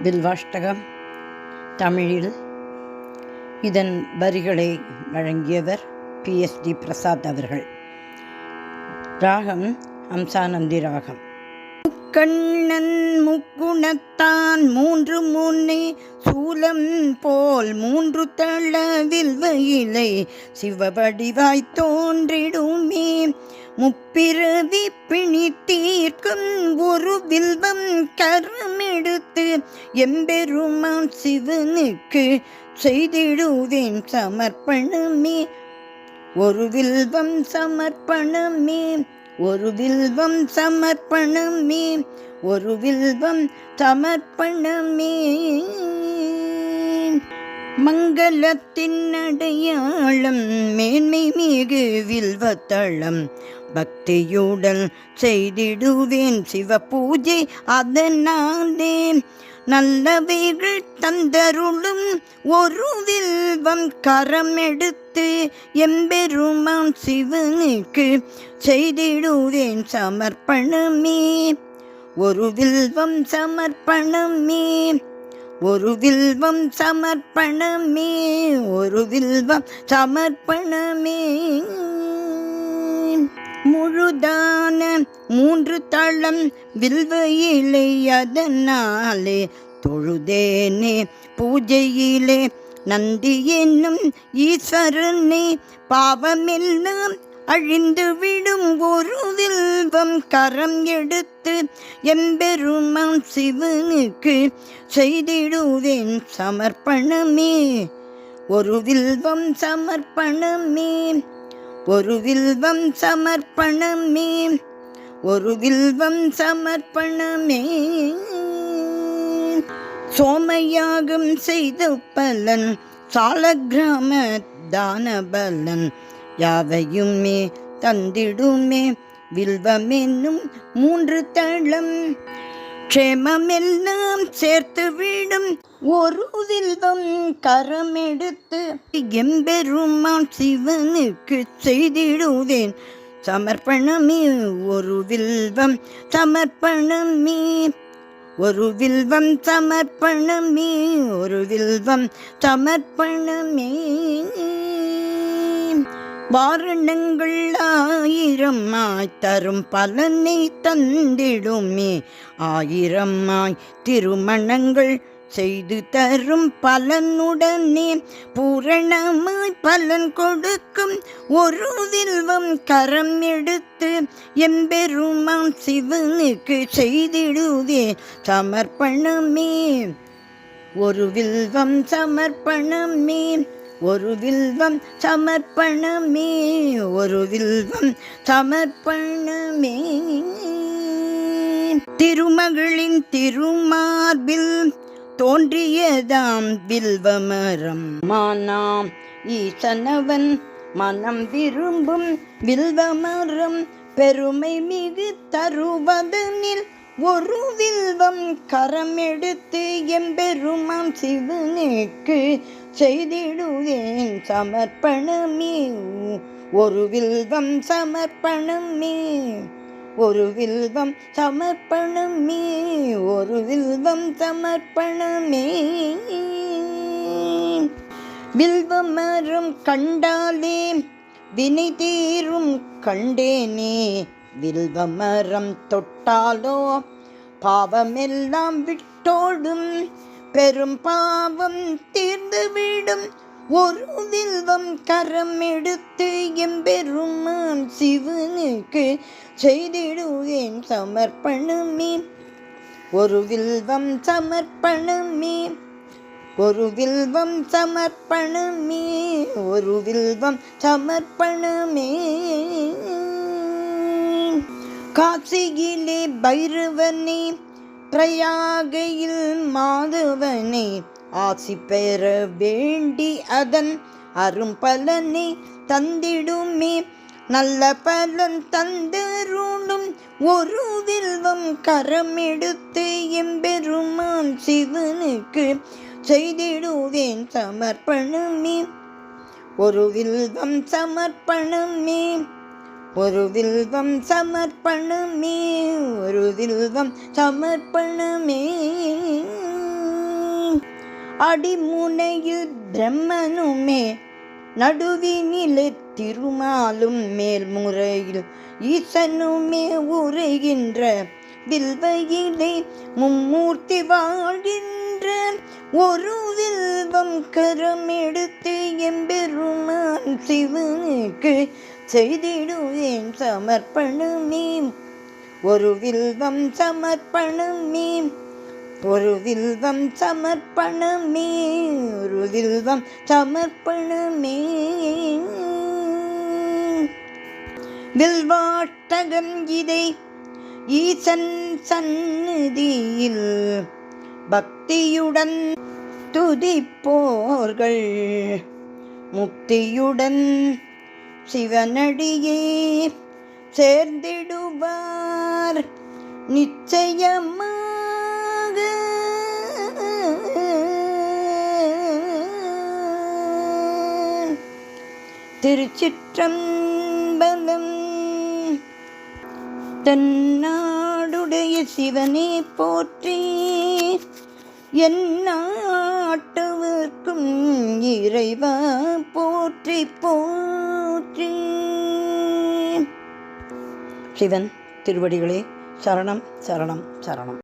பில்வாஷ்டகம் தமிழில். இதன் வரிகளை வழங்கியவர் PSD பிரசாத் அவர்கள். ராகம் ஹம்சானந்தி ராகம். கண்ணன் முக்குணத்தான் மூன்று முன்னே சூலம் போல் மூன்று தளவில் வயிலை சிவவடிவாய் தோன்றிடுமே. முப்பிறவி பிணி தீர்க்கும் ஒரு வில்வம் கரமெடுத்து எம்பெருமான் சிவனுக்கு செய்திடுவேன் சமர்ப்பணமே. ஒரு வில்வம் சமர்ப்பணமே, ஒரு வில்வம் சமர்ப்பணமே, ஒரு வில்வம் சமர்ப்பணமே. மங்களத்தின் அடையாளம் மேன்மை மிகு வில்வத்தளம் பக்தியுடன் செய்திடுவேன் சிவ பூஜை. அதனாலே நல்லவைகள் தந்தருளும் ஒரு வில்வம் கரமெடுத்து எம்பெருமான் சிவனுக்கு செய்திடுவேன் சமர்ப்பணமே. ஒரு வில்வம் சமர்ப்பணமே, ஒரு வில்வம் சமர்ப்பணமே, ஒரு வில்வம் சமர்ப்பணமே. முழுதான மூன்று தளம் வில்வ இலை அதனாலே தொழுதேனே பூஜையிலே நந்தி என்னும் ஈஸ்வரனே. பாவமெல்லாம் அழிந்து விடும் ஒரு வில்வம் கரம் எடுத்து எம்பெருமான் சிவனுக்கு செய்திடுவேன் சமர்ப்பணமே. ஒரு வில்வம் சமர்ப்பணமே, ஒரு வில்வம் சமர்ப்பணமே, ஒரு வில்வம் சமர்ப்பணமே. சோமயாகம் செய்த பலன் சாலக்கிராம தான பலன் யாவையுமே தந்திடுமே வில்வம் என்னும் மூன்று தளம். க்ஷேமமெல்லாம் சேர்த்து விடும் ஒரு வில்வம் கரமெடுத்து எம்பெருமான் சிவனுக்கு செய்திடுவேன் சமர்ப்பணமே. ஒரு வில்வம் சமர்ப்பணமே, ஒரு வில்வம் சமர்ப்பணமே, ஒரு வில்வம் சமர்ப்பணமே. வாரணங்கள் ஆயிரமாய் தரும் பலனை தந்திடுமே. ஆயிரமாய் திருமணங்கள் செய்து தரும் பலனுடனே பூரணமாய் பலன் கொடுக்கும் ஒரு வில்வம் கரம் எடுத்து எம்பெருமான் சிவனுக்கு செய்திடுவே சமர்ப்பணமே. ஒரு வில்வம் சமர்ப்பணமே, ஒரு வில்வம் சமர்ப்பணமே, ஒரு வில்வம் சமர்ப்பணமே. திருமகளின் திருமார்பில் தோன்றியதாம் வில்வமரம் மானாம் ஈசனவன் மனம் விரும்பும் வில்வமரம் பெருமை மிகு தருவதனில் ஒரு வில்வம் கரம் எடுத்து எம்பெருமான் சிவனுக்கு செய்திடுவேன் சமர்ப்பணமே. ஒரு வில்வம் சமர்ப்பணமே, ஒரு வில்வம் சமர்ப்பணமே, ஒரு வில்வம் சமர்ப்பணமே. வில்வமரம் கண்டாலே வினை தீரும் கண்டேனே. வில்வமரம் தொட்டாலோ பாவமெல்லாம் விட்டோடும் பெரும் பாவம் தீர்ந்துவிடும் ஒரு வில்வம் கரம் எடுத்து எம்பெருமான் சிவனுக்கு செய்திடுவேன் சமர்ப்பணமே. ஒரு வில்வம் சமர்ப்பணமே, ஒரு வில்வம் சமர்ப்பணமே, ஒரு வில்வம் சமர்ப்பணமே. காசியிலே பைரவனே, பிரயாகையில் மாதவனே ஆசி பெற வேண்டி அதன் அரும்பலனை தந்திடுமே. நல்ல பலன் தந்தருளும் ஒரு வில்வம் கரம் எடுத்து எம்பெருமான் சிவனுக்கு செய்திடுவேன் சமர்ப்பணமே. ஒரு வில்வம் சமர்ப்பணமே, ஒரு வில்வம் சமர்ப்பணமே, ஒரு வில்வம் சமர்ப்பணமே. அடிமுனையில் பிரம்மனுமே நடுவினிலே திருமாலும் மேல்முறையில் ஈசனுமே உரைகின்ற வில்வையிலே மும்மூர்த்தி வாழ்கின்ற ஒரு வில்வம் கரமெடுத்து எம்பெருமான் சிவனுக்கு செய்திடுவேன் சமர்ப்பணமே. ஒரு வில்வம் சமர்ப்பணமே, ஒரு வில்வம் சமர்ப்பணமே, ஒரு வில்வம் சமர்ப்பணமே. வில்வாட்டகம் இதை ஈசன் சந்நிதியில் பக்தியுடன் துதிப்போர்கள் முக்தியுடன் சிவனடியே சேர்ந்திடுவார் நிச்சயமாக. திருச்சிற்றம்பலம். தென்னாடுடைய சிவனே போற்றி, எந்நாட்டவர்க்கும் இறைவா போற்றி போற்றி. சிவன் திருவடிகளே சரணம் சரணம் சரணம்.